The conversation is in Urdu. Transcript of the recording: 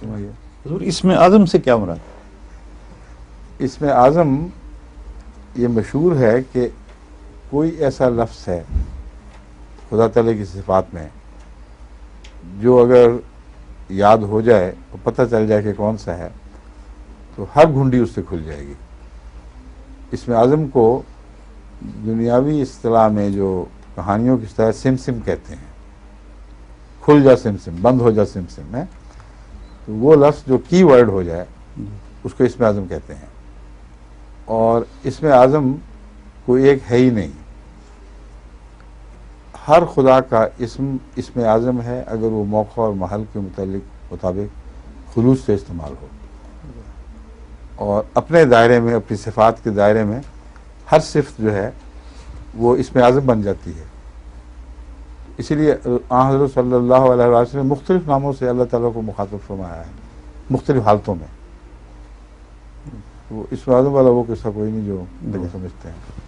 حضور اسم اعظم سے کیا مراد؟ اسم اعظم یہ مشہور ہے کہ کوئی ایسا لفظ ہے خدا تعالیٰ کی صفات میں جو اگر یاد ہو جائے تو پتہ چل جائے کہ کون سا ہے تو ہر گھنڈی اس سے کھل جائے گی. اسم اعظم کو دنیاوی اصطلاح میں جو کہانیوں کی طرح سم سم کہتے ہیں، کھل جا سم سم، بند ہو جا سم سم ہے، تو وہ لفظ جو کی ورڈ ہو جائے اس کو اسم اعظم کہتے ہیں. اور اسم اعظم کوئی ایک ہے ہی نہیں، ہر خدا کا اسم اعظم ہے اگر وہ موقع اور محل کے مطابق خلوص سے استعمال ہو، اور اپنے دائرے میں، اپنی صفات کے دائرے میں ہر صفت جو ہے وہ اسم اعظم بن جاتی ہے. اسی لیے حضرت صلی اللہ علیہ وسلم نے مختلف ناموں سے اللہ تعالیٰ کو مخاطب فرمایا ہے مختلف حالتوں میں. وہ اسم اعظم والا وہ قصہ کوئی نہیں جو سمجھتے ہیں.